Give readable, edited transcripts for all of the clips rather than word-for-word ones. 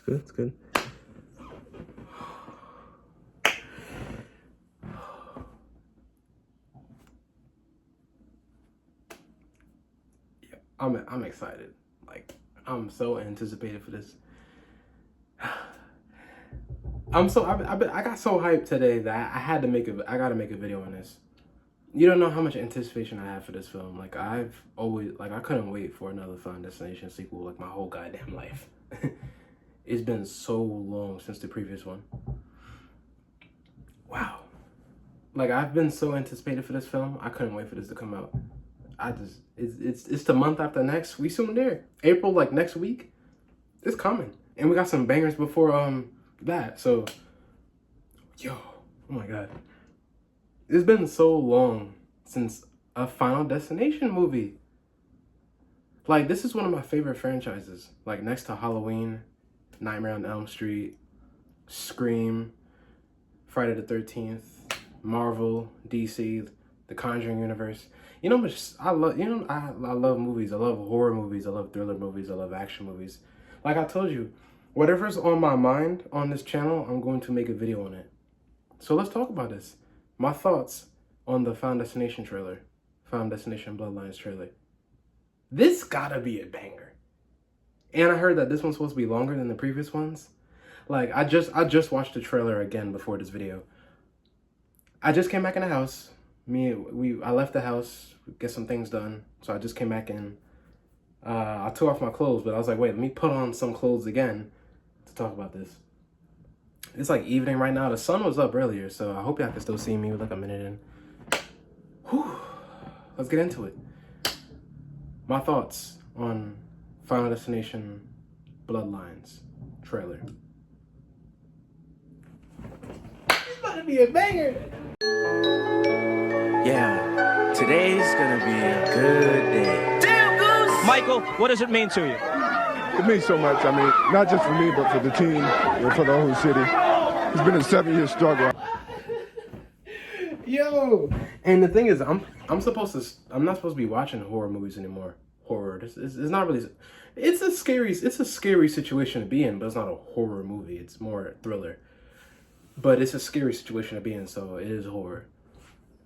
good. It's good. Yeah, I'm excited. Like, I'm so anticipated for this. I got so hyped today that I had to I gotta make a video on this. You don't know how much anticipation I have for this film. Like, I couldn't wait for another Final Destination sequel, like, my whole goddamn life. It's been so long since the previous one. Wow. Like, I've been so anticipated for this film. I couldn't wait for this to come out. It's the month after next. We soon there. April, like, next week. It's coming. And we got some bangers before, that. So, yo, oh my God. It's been so long since a Final Destination movie. Like, this is one of my favorite franchises. Like, next to Halloween, Nightmare on Elm Street, Scream, Friday the 13th, Marvel, DC, the Conjuring universe. You know, I love movies. I love horror movies. I love thriller movies. I love action movies. Like I told you, whatever's on my mind on this channel, I'm going to make a video on it. So let's talk about this. My thoughts on the Final Destination trailer. Final Destination Bloodlines trailer. This gotta be a banger. And I heard that this one's supposed to be longer than the previous ones. Like, I just watched the trailer again before this video. I just came back in the house. I left the house, get some things done. So I just came back in. I took off my clothes, but I was like, wait, let me put on some clothes again to talk about this. It's like evening right now. The sun was up earlier, so I hope y'all can still see me with like a minute in. Whew. Let's get into it. My thoughts on Final Destination Bloodlines trailer. It's about to be a banger. Yeah, today's gonna be a good day. Damn, Goose! Michael, what does it mean to you? It means so much. I mean, not just for me, but for the team and for the whole city. It's been a 7-year struggle. Yo, and the thing is, I'm not supposed to be watching horror movies anymore. Horror, it's not really. It's a scary situation to be in, but it's not a horror movie. It's more a thriller. But it's a scary situation to be in, so it is horror.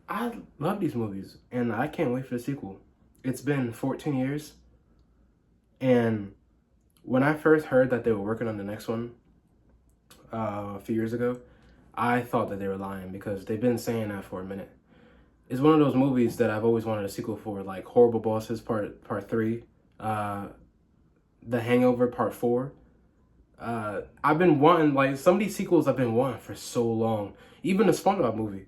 I love these movies, and I can't wait for the sequel. It's been 14 years, and when I first heard that they were working on the next one a few years ago, I thought that they were lying because they've been saying that for a minute. It's one of those movies that I've always wanted a sequel for, like Horrible Bosses Part 3, The Hangover Part 4. I've been wanting, like, some of these sequels I've been wanting for so long. Even the SpongeBob movie.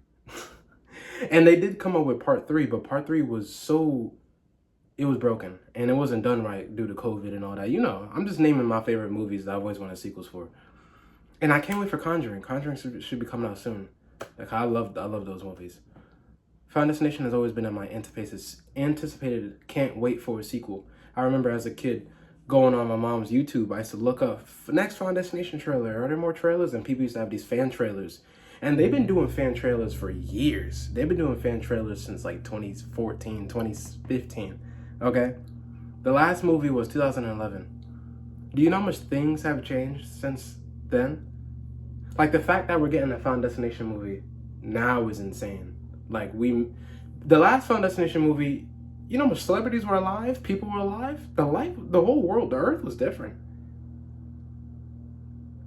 And they did come up with Part 3, but Part 3 was it was broken. And it wasn't done right due to COVID and all that. You know, I'm just naming my favorite movies that I've always wanted sequels for. And I can't wait for Conjuring. Conjuring should be coming out soon. Like, I love those movies. Final Destination has always been on my anticipated can't wait for a sequel. I remember as a kid going on my mom's YouTube, I used to look up next Final Destination trailer. Are there more trailers? And people used to have these fan trailers. And they've been doing fan trailers for years. They've been doing fan trailers since like 2014, 2015. Okay? The last movie was 2011. Do you know how much things have changed since then? Like, the fact that we're getting a Final Destination movie now is insane. Like, the last Final Destination movie, you know how much celebrities were alive? People were alive? The whole world, the earth was different.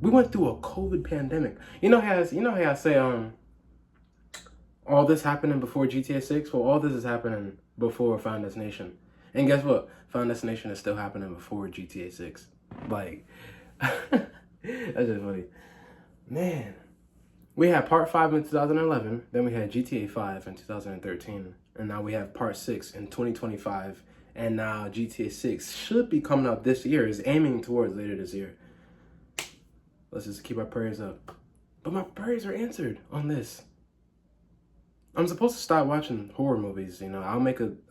We went through a COVID pandemic. You know how I say, all this happening before GTA 6? Well, all this is happening before Final Destination. And guess what? Final Destination is still happening before GTA 6. Like, that's just funny. Man. We had Part 5 in 2011, then we had GTA 5 in 2013, and now we have Part 6 in 2025, and now GTA 6 should be coming out this year, is aiming towards later this year. Let's just keep our prayers up. But my prayers are answered on this. I'm supposed to start watching horror movies, you know.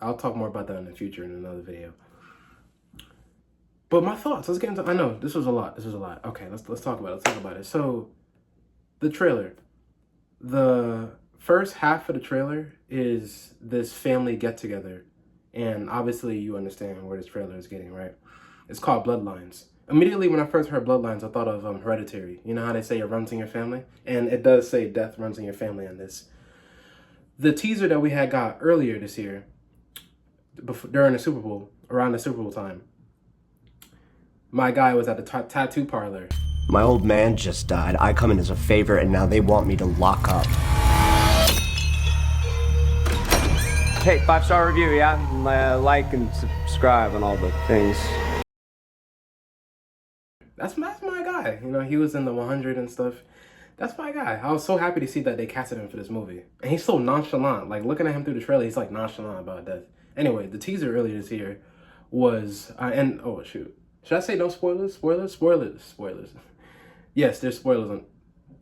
I'll talk more about that in the future in another video. But my thoughts, let's get into, I know, this was a lot. Okay, let's talk about it. So, the trailer. The first half of the trailer is this family get-together. And obviously you understand where this trailer is getting, right? It's called Bloodlines. Immediately when I first heard Bloodlines, I thought of Hereditary. You know how they say it runs in your family? And it does say death runs in your family in this. The teaser that we had got earlier this year, during the Super Bowl, around the Super Bowl time, my guy was at the tattoo parlor. My old man just died. I come in as a favor, and now they want me to lock up. Hey, 5-star review, yeah? Like and subscribe and all the things. That's my guy. You know, he was in the 100 and stuff. That's my guy. I was so happy to see that they casted him for this movie. And he's so nonchalant. Like, looking at him through the trailer, he's like nonchalant about death. Anyway, the teaser earlier this year was, and oh shoot. Should I say no spoilers? Spoilers. Yes, there's spoilers on,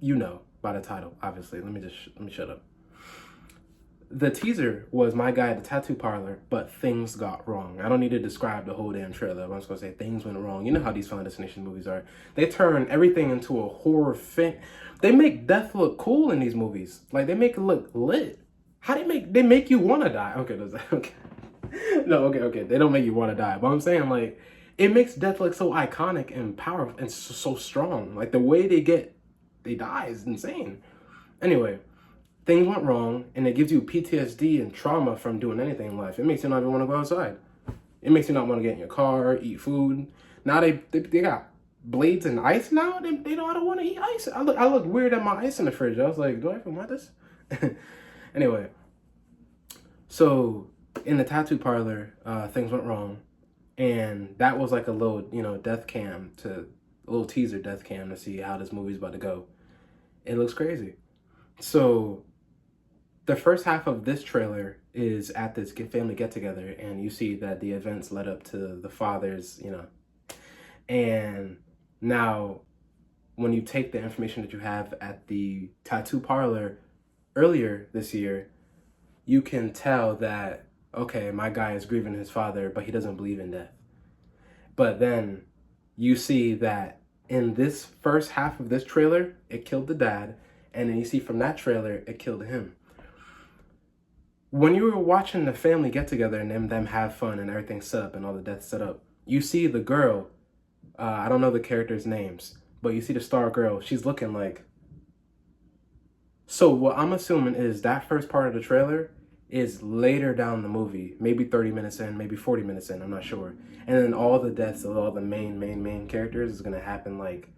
you know, by the title, obviously. Let me shut up. The teaser was my guy at the tattoo parlor, but things got wrong. I don't need to describe the whole damn trailer. I'm just gonna say things went wrong. You know how these Final Destination movies are. They turn everything into a horror film. They make death look cool in these movies. Like, they make it look lit. How they make you want to die? Okay, okay. No, okay. They don't make you want to die. But I'm saying, like, it makes death look so iconic and powerful and so strong. Like, the way they die is insane. Anyway, things went wrong, and it gives you PTSD and trauma from doing anything in life. It makes you not even want to go outside. It makes you not want to get in your car, eat food. Now they got blades and ice now. They don't want to eat ice. I look weird at my ice in the fridge. I was like, do I even want this? Anyway, so in the tattoo parlor, things went wrong, and that was like a little, you know, a little teaser death cam to see how this movie's about to go. It looks crazy. So the first half of this trailer is at this family get-together, and you see that the events led up to the father's, you know. And now, when you take the information that you have at the tattoo parlor earlier this year, you can tell that, okay, my guy is grieving his father, but he doesn't believe in death. But then you see that in this first half of this trailer, it killed the dad, and then you see from that trailer, it killed him. When you were watching the family get together and them have fun and everything set up and all the deaths set up, you see the girl, I don't know the characters' names, but you see the star girl, she's looking like. So what I'm assuming is that first part of the trailer is later down the movie, maybe 30 minutes in, maybe 40 minutes in, I'm not sure. And then all the deaths of all the main characters is gonna happen like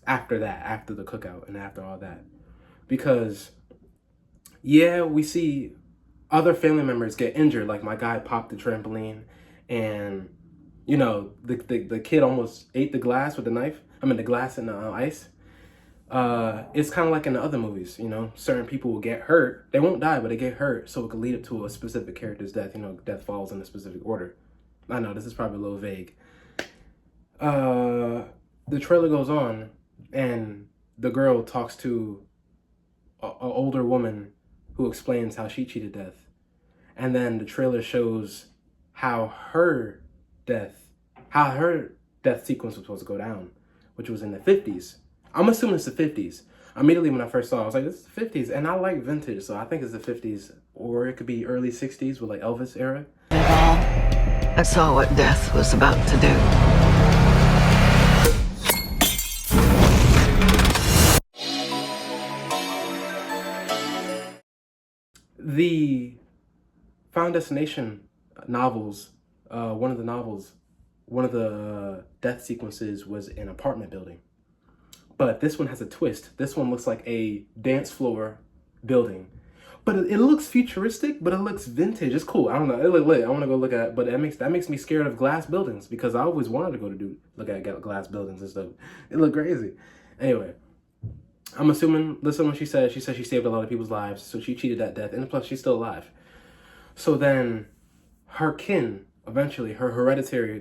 after that, after the cookout and after all that. Because yeah, we see other family members get injured, like my guy popped the trampoline, and you know, the kid almost ate the glass with the knife. I mean, the glass and the ice. It's kind of like in the other movies, you know, certain people will get hurt. They won't die, but they get hurt, so it could lead up to a specific character's death. You know, death falls in a specific order. I know, this is probably a little vague. The trailer goes on, and the girl talks to an older woman who explains how she cheated death. And then the trailer shows how her death sequence was supposed to go down, which was in the 50s. I'm assuming it's the 50s. Immediately when I first saw it, I was like, this is the 50s. And I like vintage, so I think it's the 50s. Or it could be early 60s with like Elvis era. I saw what death was about to do. The Final Destination novels, one of the death sequences was an apartment building. But this one has a twist. This one looks like a dance floor building. But it looks futuristic, but it looks vintage. It's cool. I don't know. It looked lit. I want to go look at it. But that makes me scared of glass buildings, because I always wanted to go look at glass buildings and stuff. It looked crazy. Anyway, I'm assuming, listen what she said. She said she saved a lot of people's lives, so she cheated that death. And plus, she's still alive. So then her kin, eventually, her hereditary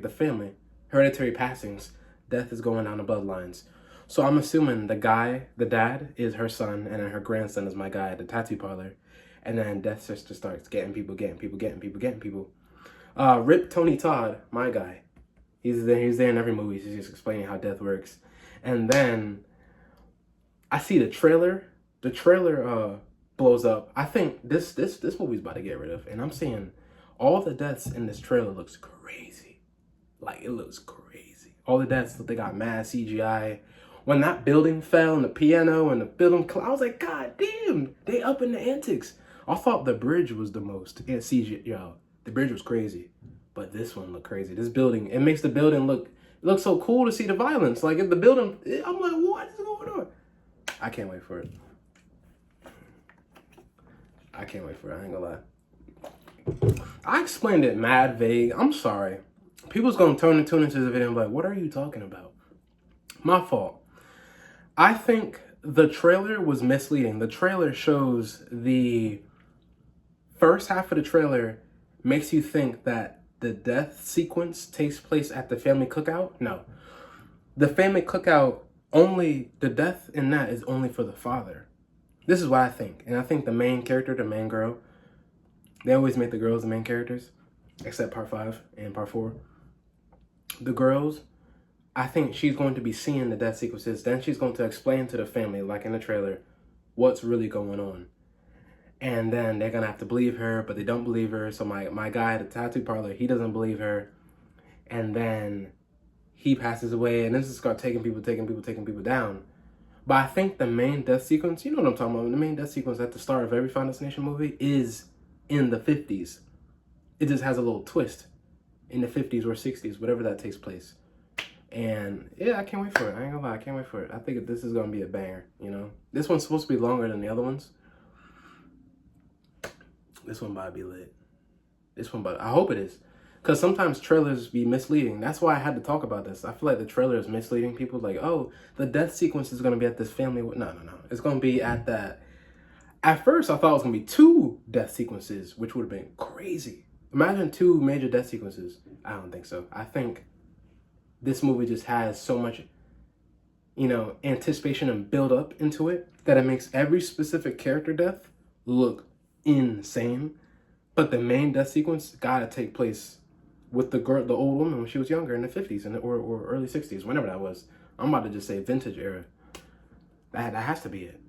passings, death is going down the bloodlines. So I'm assuming the dad is her son, and then her grandson is my guy at the tattoo parlor. And then death sister starts getting people. Rip Tony Todd, my guy. He's there in every movie. He's just explaining how death works. And then I see the trailer. The trailer blows up. I think this movie's about to get rid of. And I'm seeing all the deaths in this trailer looks crazy. Like, it looks crazy. All the deaths, they got mad CGI. When that building fell and the piano and the building, I was like, God damn, they up in the antics. I thought the bridge was the most in CGI. Yo, the bridge was crazy, but this one looked crazy. This building, it makes the building look, it looks so cool to see the violence. Like, in the building, I'm like, what is going on? I can't wait for it. I can't wait for it, I ain't gonna lie. I explained it mad vague. I'm sorry. People's gonna tune into the video and be like, what are you talking about? My fault. I think the trailer was misleading. The trailer shows the first half of the trailer makes you think that the death sequence takes place at the family cookout. No. The family cookout, only the death in that is only for the father. This is what I think. And I think the main character, the main girl, they always make the girls the main characters, except part 5 and part 4. The girls, I think she's going to be seeing the death sequences. Then she's going to explain to the family, like in the trailer, what's really going on. And then they're going to have to believe her, but they don't believe her. So my guy at the tattoo parlor, he doesn't believe her. And then he passes away. And this is start taking people down. But I think the main death sequence, you know what I'm talking about. The main death sequence at the start of every Final Destination movie is in the 50s. It just has a little twist in the 50s or 60s, whatever that takes place. And yeah, I can't wait for it. I ain't gonna lie, I can't wait for it. I think this is gonna be a banger, you know? This one's supposed to be longer than the other ones. This one about to be lit. I hope it is. Because sometimes trailers be misleading. That's why I had to talk about this. I feel like the trailer is misleading people. Like, oh, the death sequence is gonna be at this family. No. It's gonna be at that. At first, I thought it was gonna be 2 death sequences, which would have been crazy. Imagine 2 major death sequences. I don't think so. I think this movie just has so much, you know, anticipation and build up into it that it makes every specific character death look insane. But the main death sequence gotta take place with the girl, the old woman, when she was younger in the 50s or early 60s, whenever that was. I'm about to just say vintage era. That has to be it.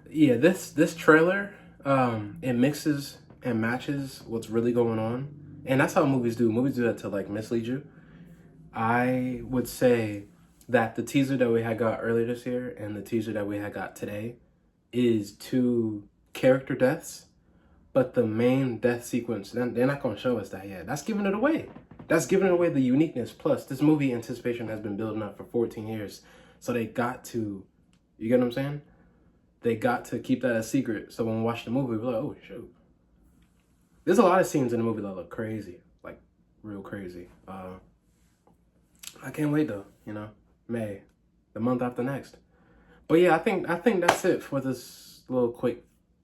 Yeah, this trailer, it mixes and matches what's really going on. And that's how movies do. Movies do that to, like, mislead you. I would say that the teaser that we had got earlier this year and the teaser that we had got today is 2 character deaths. But the main death sequence, they're not going to show us that yet. That's giving it away. That's giving away the uniqueness. Plus, this movie anticipation has been building up for 14 years. So they got to, you get what I'm saying? They got to keep that a secret. So when we watch the movie, we're like, oh, shoot. There's a lot of scenes in the movie that look crazy. Like, real crazy. I can't wait, though, you know? May. The month after next. But yeah, I think that's it for this little quick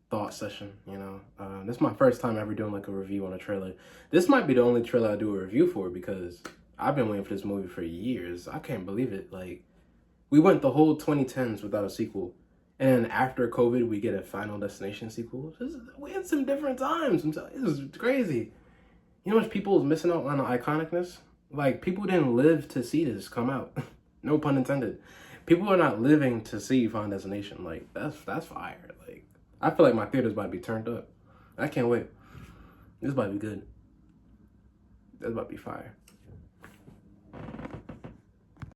thought session, you know? This is my first time ever doing, like, a review on a trailer. This might be the only trailer I do a review for because I've been waiting for this movie for years. I can't believe it. Like, we went the whole 2010s without a sequel. And then after COVID, we get a Final Destination sequel. We had some different times. It was crazy. You know how much people was missing out on the iconicness? Like, people didn't live to see this come out. No pun intended. People are not living to see Final Destination. Like, that's fire. Like, I feel like my theater's about to be turned up. I can't wait. This is about to be good. That's about to be fire.